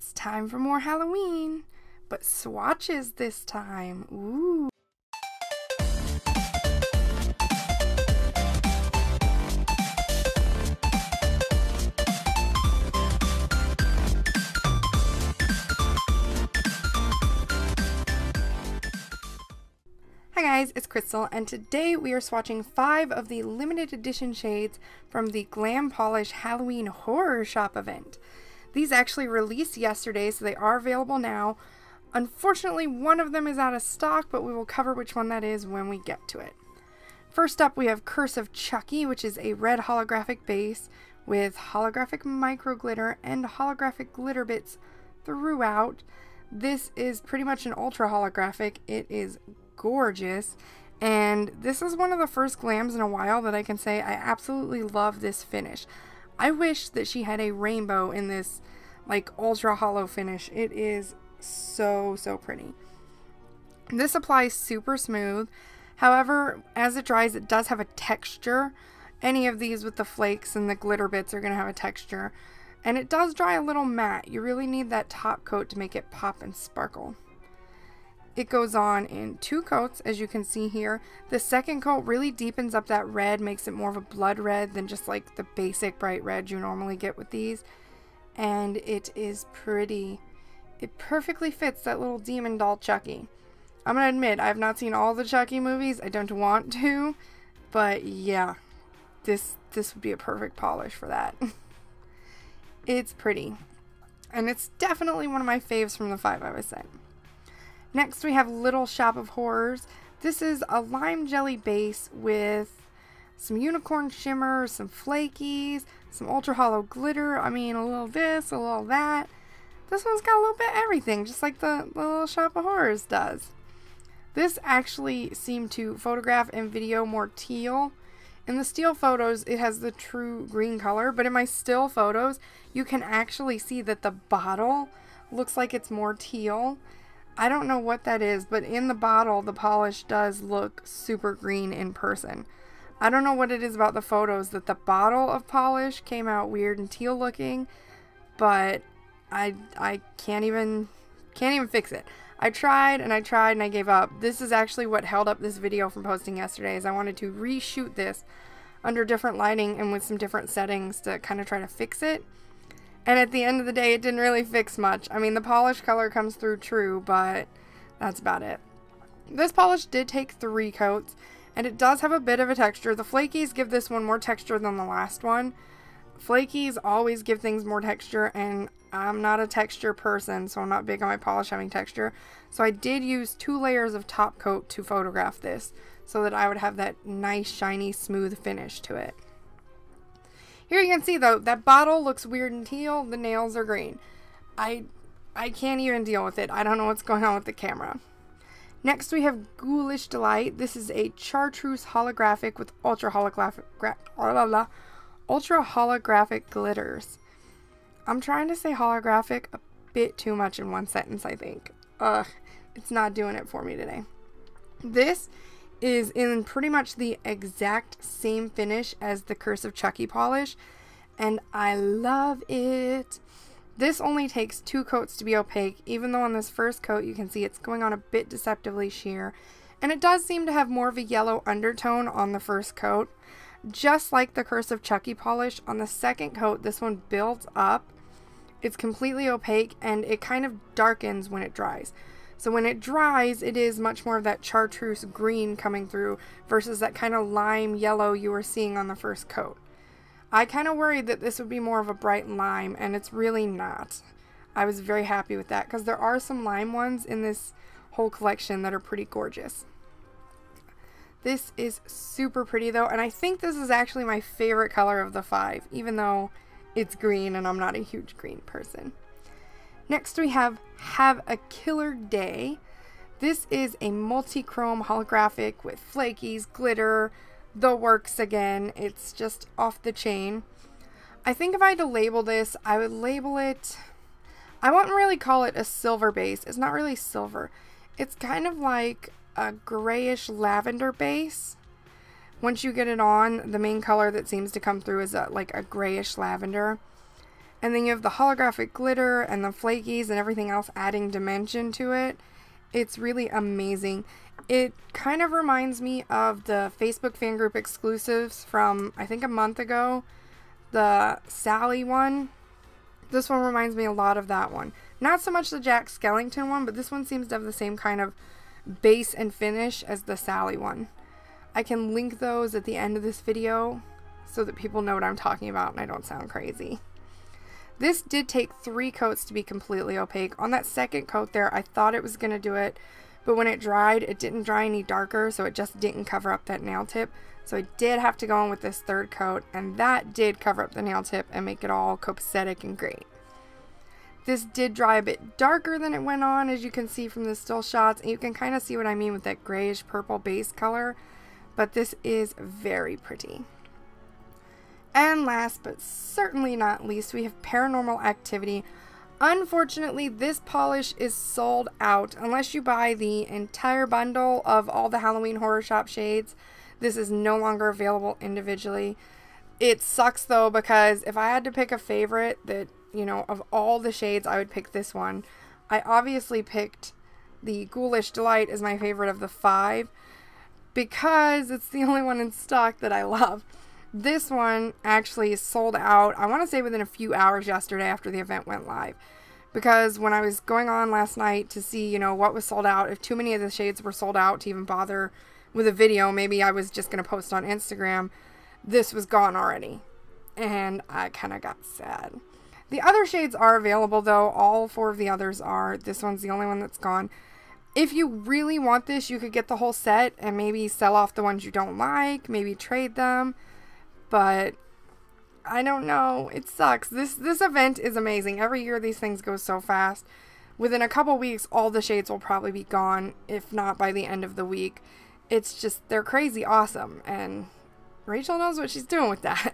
It's time for more Halloween, but swatches this time. Ooh. Hi guys, it's Crystal, and today we are swatching 5 of the limited edition shades from the Glam Polish Halloween Horror Shop event. These actually released yesterday, so they are available now. Unfortunately, one of them is out of stock, but we will cover which one that is when we get to it. First up, we have Curse of Chucky, which is a red holographic base with holographic micro glitter and holographic glitter bits throughout. This is pretty much an ultra holographic. It is gorgeous, and this is one of the first glams in a while that I can say I absolutely love this finish. I wish that she had a rainbow in this like ultra hollow finish. It is so pretty. This applies super smooth. However, as it dries, it does have a texture. Any of these with the flakes and the glitter bits are going to have a texture, and it does dry a little matte. You really need that top coat to make it pop and sparkle. It goes on in 2 coats, as you can see here. The second coat really deepens up that red, makes it more of a blood red than just like the basic bright red you normally get with these. And it is pretty. It perfectly fits that little demon doll Chucky. I'm gonna admit, I have not seen all the Chucky movies. I don't want to, but yeah, this would be a perfect polish for that. It's pretty, and it's definitely one of my faves from the 5 I was sent. Next we have Little Shop of Horrors. This is a lime jelly base with some unicorn shimmer, some flakies, some ultra hollow glitter. I mean, a little this, a little that. This one's got a little bit of everything, just like the Little Shop of Horrors does. This actually seemed to photograph and video more teal. In the still photos, it has the true green color, but in my still photos, you can actually see that the bottle looks like it's more teal. I don't know what that is, but in the bottle, the polish does look super green in person. I don't know what it is about the photos that the bottle of polish came out weird and teal looking, but I can't even fix it. I tried and I gave up. This is actually what held up this video from posting yesterday, is I wanted to reshoot this under different lighting and with some different settings to kind of try to fix it. And at the end of the day, it didn't really fix much. I mean, the polish color comes through true, but that's about it. This polish did take 3 coats, and it does have a bit of a texture. The flakies give this one more texture than the last one. Flakies always give things more texture, and I'm not a texture person, so I'm not big on my polish having texture. So I did use 2 layers of top coat to photograph this, so that I would have that nice, shiny, smooth finish to it. Here you can see though, that bottle looks weird and teal, the nails are green. I can't even deal with it. I don't know what's going on with the camera. Next we have Ghoulish Delight. This is a chartreuse holographic with ultra holographic glitters. I'm trying to say holographic a bit too much in one sentence, I think. It's not doing it for me today. This is in pretty much the exact same finish as the Curse of Chucky polish, and I love it. This only takes 2 coats to be opaque, even though on this first coat you can see it's going on a bit deceptively sheer, and it does seem to have more of a yellow undertone on the first coat. Just like the Curse of Chucky polish, on the second coat this one builds up. It's completely opaque and it kind of darkens when it dries. So when it dries, it is much more of that chartreuse green coming through versus that kind of lime yellow you were seeing on the first coat. I kind of worried that this would be more of a bright lime, and it's really not. I was very happy with that because there are some lime ones in this whole collection that are pretty gorgeous. This is super pretty though, and I think this is actually my favorite color of the 5, even though it's green and I'm not a huge green person. Next we have a Killer Day. This is a multi-chrome holographic with flakies, glitter, the works again. It's just off the chain. I think if I had to label this, I would label it, I wouldn't really call it a silver base. It's not really silver. It's kind of like a grayish lavender base. Once you get it on, the main color that seems to come through is like a grayish lavender. And then you have the holographic glitter and the flakies and everything else adding dimension to it. It's really amazing. It kind of reminds me of the Facebook fan group exclusives from, I think, a month ago. The Sally one. This one reminds me a lot of that one. Not so much the Jack Skellington one, but this one seems to have the same kind of base and finish as the Sally one. I can link those at the end of this video so that people know what I'm talking about and I don't sound crazy. This did take 3 coats to be completely opaque. On that second coat there, I thought it was going to do it, but when it dried, it didn't dry any darker, so it just didn't cover up that nail tip. So I did have to go in with this 3rd coat, and that did cover up the nail tip and make it all copacetic and great. This did dry a bit darker than it went on, as you can see from the still shots, and you can kind of see what I mean with that grayish purple base color, but this is very pretty. And last but certainly not least, we have Paranormal Activity. Unfortunately, this polish is sold out unless you buy the entire bundle of all the Halloween Horror Shop shades. This is no longer available individually. It sucks though, because if I had to pick a favorite that, you know, of all the shades, I would pick this one. I obviously picked the Ghoulish Delight as my favorite of the 5 because it's the only one in stock that I love. This one actually sold out, I want to say within a few hours yesterday after the event went live. Because when I was going on last night to see, you know, what was sold out, if too many of the shades were sold out to even bother with a video, maybe I was just going to post on Instagram, this was gone already. And I kind of got sad. The other shades are available though, all 4 of the others are. This one's the only one that's gone. If you really want this, you could get the whole set and maybe sell off the ones you don't like, maybe trade them. But I don't know, it sucks. This event is amazing. Every year these things go so fast. Within a couple weeks, all the shades will probably be gone, if not by the end of the week. It's just, they're crazy awesome, and Rachel knows what she's doing with that.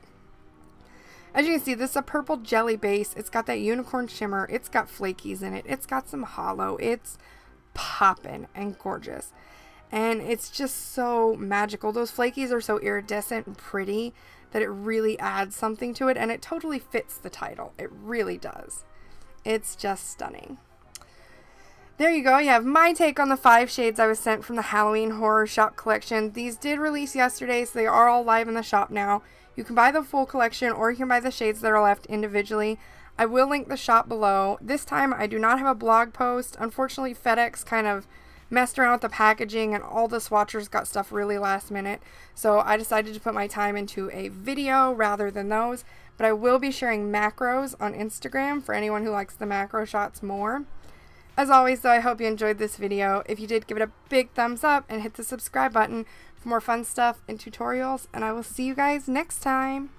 As you can see, this is a purple jelly base. It's got that unicorn shimmer. It's got flakies in it. It's got some hollow. It's poppin' and gorgeous. And it's just so magical. Those flakies are so iridescent and pretty that it really adds something to it, and it totally fits the title. It really does. It's just stunning. There you go. You have my take on the 5 shades I was sent from the Halloween Horror Shop collection. These did release yesterday, so they are all live in the shop now. You can buy the full collection, or you can buy the shades that are left individually. I will link the shop below. This time I do not have a blog post. Unfortunately, FedEx kind of messed around with the packaging and all the swatchers got stuff really last minute, so I decided to put my time into a video rather than those. But I will be sharing macros on Instagram for anyone who likes the macro shots more. As always though, I hope you enjoyed this video. If you did, give it a big thumbs up and hit the subscribe button for more fun stuff and tutorials, and I will see you guys next time.